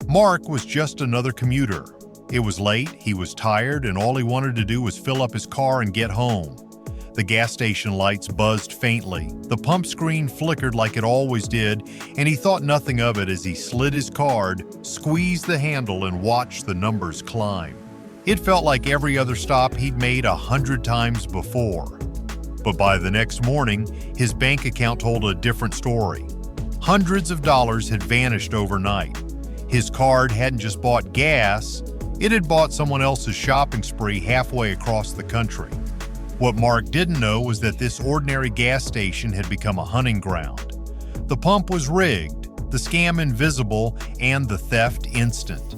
Mark was just another commuter. It was late, he was tired, and all he wanted to do was fill up his car and get home. The gas station lights buzzed faintly, the pump screen flickered like it always did, and he thought nothing of it as he slid his card, squeezed the handle, and watched the numbers climb. It felt like every other stop he'd made 100 times before. But by the next morning, his bank account told a different story. Hundreds of dollars had vanished overnight. His card hadn't just bought gas, it had bought someone else's shopping spree halfway across the country. What Mark didn't know was that this ordinary gas station had become a hunting ground. The pump was rigged, the scam invisible, and the theft instant.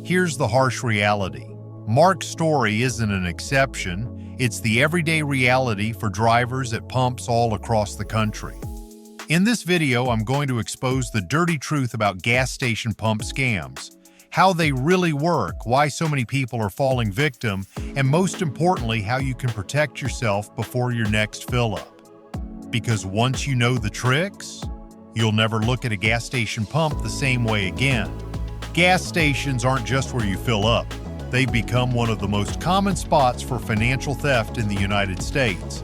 Here's the harsh reality. Mark's story isn't an exception, it's the everyday reality for drivers at pumps all across the country. In this video, I'm going to expose the dirty truth about gas station pump scams, how they really work, why so many people are falling victim, and most importantly, how you can protect yourself before your next fill-up. Because once you know the tricks, you'll never look at a gas station pump the same way again. Gas stations aren't just where you fill up. They've become one of the most common spots for financial theft in the United States.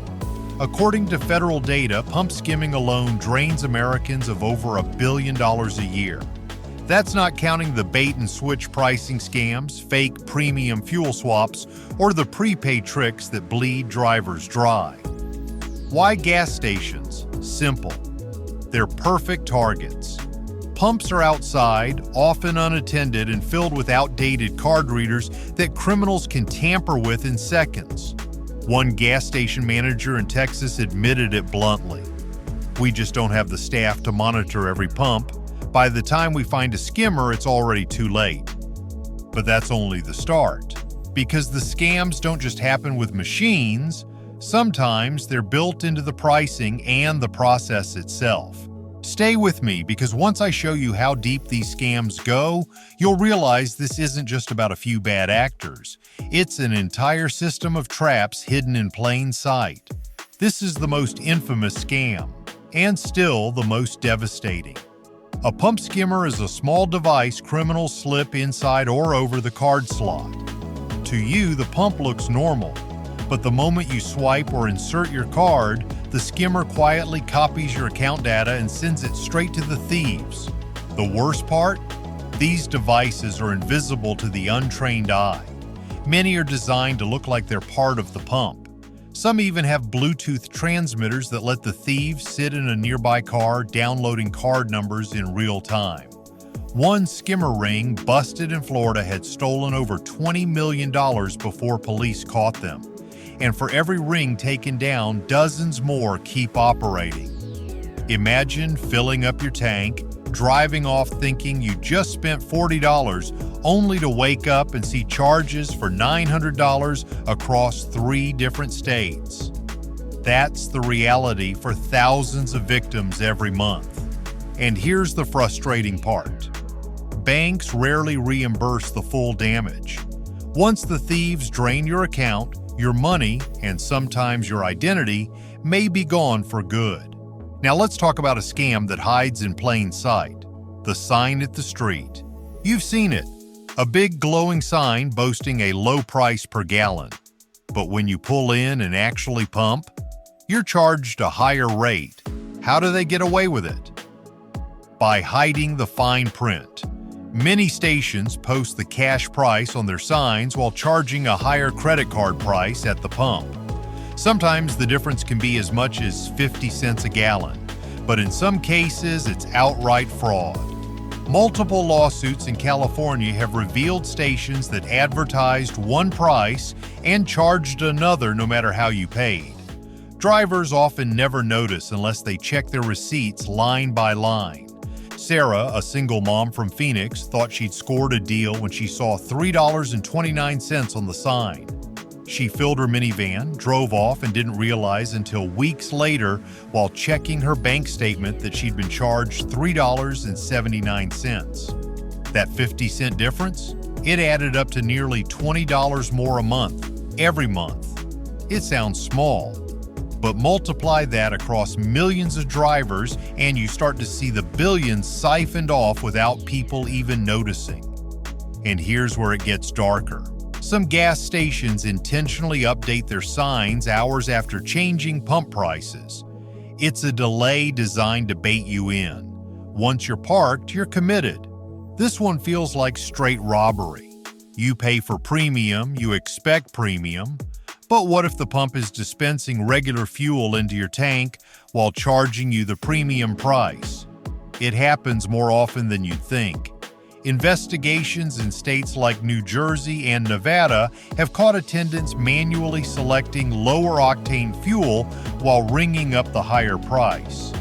According to federal data, pump skimming alone drains Americans of over $1 billion a year. That's not counting the bait-and-switch pricing scams, fake premium fuel swaps, or the prepaid tricks that bleed drivers dry. Why gas stations? Simple. They're perfect targets. Pumps are outside, often unattended and filled with outdated card readers that criminals can tamper with in seconds. One gas station manager in Texas admitted it bluntly. "We just don't have the staff to monitor every pump. By the time we find a skimmer, it's already too late." But that's only the start. Because the scams don't just happen with machines, sometimes they're built into the pricing and the process itself. Stay with me, because once I show you how deep these scams go, you'll realize this isn't just about a few bad actors. It's an entire system of traps hidden in plain sight. This is the most infamous scam, and still the most devastating. A pump skimmer is a small device criminals slip inside or over the card slot. To you, the pump looks normal, but the moment you swipe or insert your card, the skimmer quietly copies your account data and sends it straight to the thieves. The worst part? These devices are invisible to the untrained eye. Many are designed to look like they're part of the pump. Some even have Bluetooth transmitters that let the thieves sit in a nearby car downloading card numbers in real time. One skimmer ring busted in Florida had stolen over $20 million before police caught them. And for every ring taken down, dozens more keep operating. Imagine filling up your tank, driving off thinking you just spent $40, only to wake up and see charges for $900 across 3 different states. That's the reality for thousands of victims every month. And here's the frustrating part. Banks rarely reimburse the full damage. Once the thieves drain your account, your money, and sometimes your identity, may be gone for good. Now let's talk about a scam that hides in plain sight. The sign at the street. You've seen it. A big glowing sign boasting a low price per gallon. But when you pull in and actually pump, you're charged a higher rate. How do they get away with it? By hiding the fine print. Many stations post the cash price on their signs while charging a higher credit card price at the pump. Sometimes the difference can be as much as 50 cents a gallon, but in some cases it's outright fraud. Multiple lawsuits in California have revealed stations that advertised one price and charged another no matter how you paid. Drivers often never notice unless they check their receipts line by line. Sarah, a single mom from Phoenix, thought she'd scored a deal when she saw $3.29 on the sign. She filled her minivan, drove off, and didn't realize until weeks later while checking her bank statement that she'd been charged $3.79. That 50-cent difference? It added up to nearly $20 more a month, every month. It sounds small, but multiply that across millions of drivers and you start to see the billions siphoned off without people even noticing. And here's where it gets darker. Some gas stations intentionally update their signs hours after changing pump prices. It's a delay designed to bait you in. Once you're parked, you're committed. This one feels like straight robbery. You pay for premium, you expect premium, but what if the pump is dispensing regular fuel into your tank while charging you the premium price? It happens more often than you'd think. Investigations in states like New Jersey and Nevada have caught attendants manually selecting lower-octane fuel while ringing up the higher price.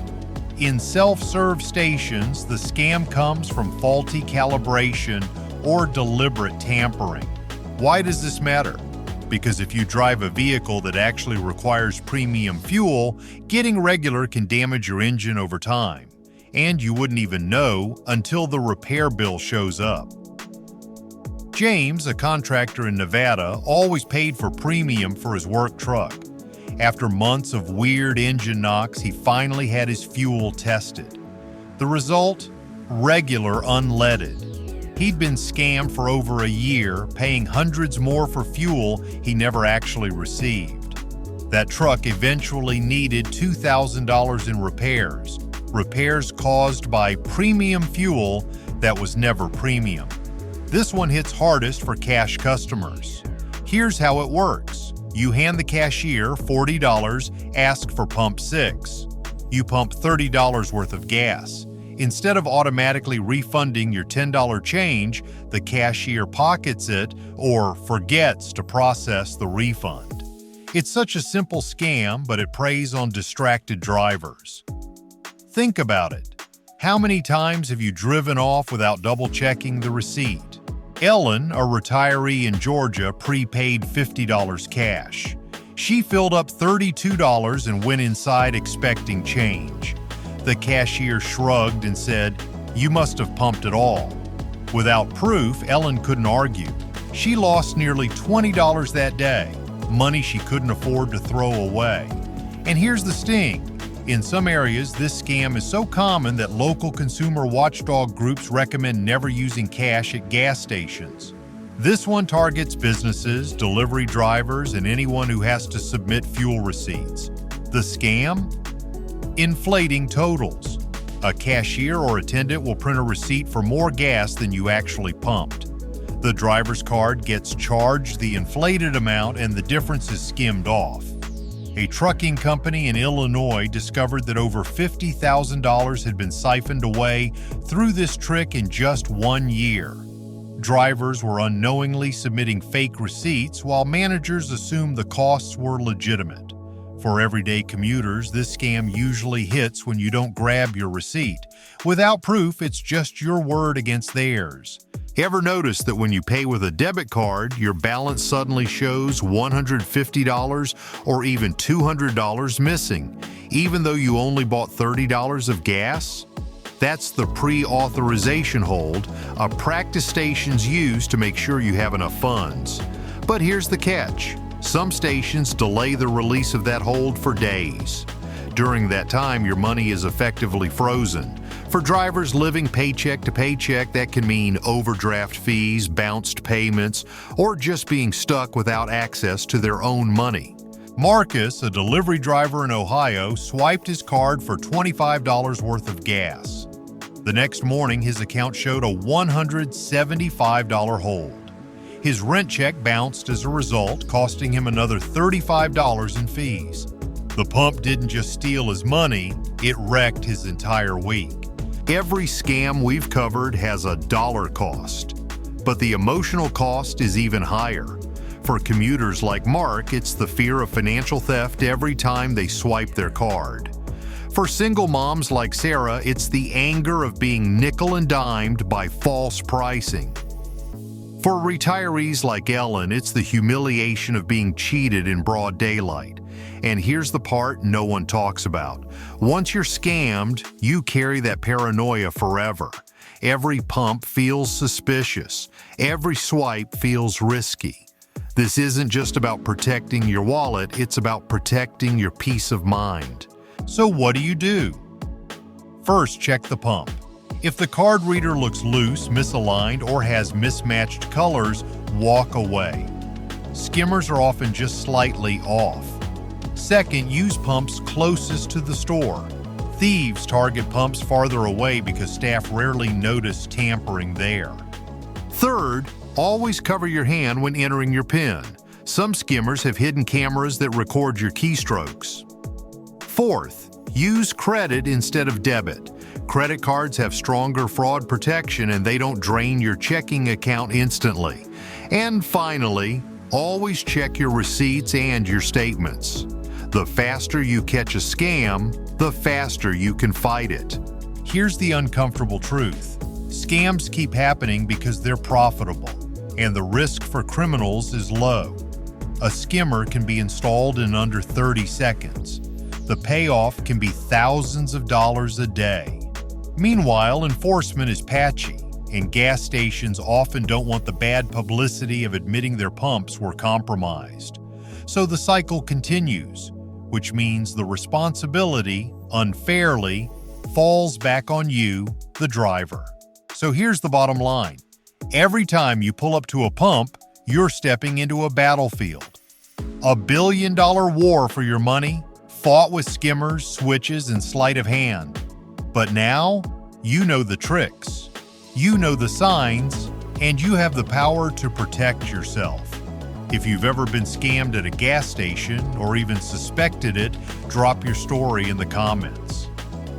In self-serve stations, the scam comes from faulty calibration or deliberate tampering. Why does this matter? Because if you drive a vehicle that actually requires premium fuel, getting regular can damage your engine over time. And you wouldn't even know until the repair bill shows up. James, a contractor in Nevada, always paid for premium for his work truck. After months of weird engine knocks, he finally had his fuel tested. The result? Regular unleaded. He'd been scammed for over a year, paying hundreds more for fuel he never actually received. That truck eventually needed $2,000 in repairs caused by premium fuel that was never premium. This one hits hardest for cash customers. Here's how it works. You hand the cashier $40, ask for pump 6. You pump $30 worth of gas. Instead of automatically refunding your $10 change, the cashier pockets it or forgets to process the refund. It's such a simple scam, but it preys on distracted drivers. Think about it. How many times have you driven off without double-checking the receipt? Ellen, a retiree in Georgia, prepaid $50 cash. She filled up $32 and went inside expecting change. The cashier shrugged and said, "You must have pumped it all." Without proof, Ellen couldn't argue. She lost nearly $20 that day, money she couldn't afford to throw away. And here's the sting. In some areas, this scam is so common that local consumer watchdog groups recommend never using cash at gas stations. This one targets businesses, delivery drivers, and anyone who has to submit fuel receipts. The scam? Inflating totals. A cashier or attendant will print a receipt for more gas than you actually pumped. The driver's card gets charged the inflated amount and the difference is skimmed off. A trucking company in Illinois discovered that over $50,000 had been siphoned away through this trick in just 1 year. Drivers were unknowingly submitting fake receipts while managers assumed the costs were legitimate. For everyday commuters, this scam usually hits when you don't grab your receipt. Without proof, it's just your word against theirs. Ever notice that when you pay with a debit card, your balance suddenly shows $150 or even $200 missing, even though you only bought $30 of gas? That's the pre-authorization hold a practice stations use to make sure you have enough funds. But here's the catch. Some stations delay the release of that hold for days. During that time, your money is effectively frozen. For drivers living paycheck to paycheck, that can mean overdraft fees, bounced payments, or just being stuck without access to their own money. Marcus, a delivery driver in Ohio, swiped his card for $25 worth of gas. The next morning, his account showed a $175 hold. His rent check bounced as a result, costing him another $35 in fees. The pump didn't just steal his money, it wrecked his entire week. Every scam we've covered has a dollar cost, but the emotional cost is even higher. For commuters like Mark, it's the fear of financial theft every time they swipe their card. For single moms like Sarah, it's the anger of being nickel and dimed by false pricing. For retirees like Ellen, it's the humiliation of being cheated in broad daylight. And here's the part no one talks about. Once you're scammed, you carry that paranoia forever. Every pump feels suspicious. Every swipe feels risky. This isn't just about protecting your wallet, it's about protecting your peace of mind. So what do? First, check the pump. If the card reader looks loose, misaligned, or has mismatched colors, walk away. Skimmers are often just slightly off. Second, use pumps closest to the store. Thieves target pumps farther away because staff rarely notice tampering there. Third, always cover your hand when entering your PIN. Some skimmers have hidden cameras that record your keystrokes. Fourth, use credit instead of debit. Credit cards have stronger fraud protection and they don't drain your checking account instantly. And finally, always check your receipts and your statements. The faster you catch a scam, the faster you can fight it. Here's the uncomfortable truth. Scams keep happening because they're profitable, and the risk for criminals is low. A skimmer can be installed in under 30 seconds. The payoff can be thousands of dollars a day. Meanwhile, enforcement is patchy, and gas stations often don't want the bad publicity of admitting their pumps were compromised. So the cycle continues, which means the responsibility, unfairly, falls back on you, the driver. So here's the bottom line. Every time you pull up to a pump, you're stepping into a battlefield. A billion-dollar war for your money, fought with skimmers, switches, and sleight of hand. But now, you know the tricks, you know the signs, and you have the power to protect yourself. If you've ever been scammed at a gas station or even suspected it, drop your story in the comments.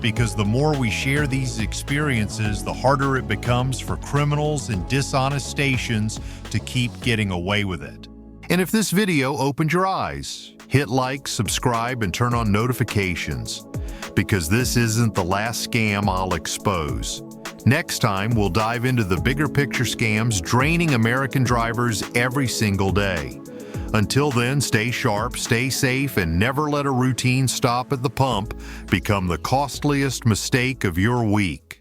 Because the more we share these experiences, the harder it becomes for criminals and dishonest stations to keep getting away with it. And if this video opened your eyes, hit like, subscribe, and turn on notifications. Because this isn't the last scam I'll expose. Next time, we'll dive into the bigger picture scams draining American drivers every single day. Until then, stay sharp, stay safe, and never let a routine stop at the pump become the costliest mistake of your week.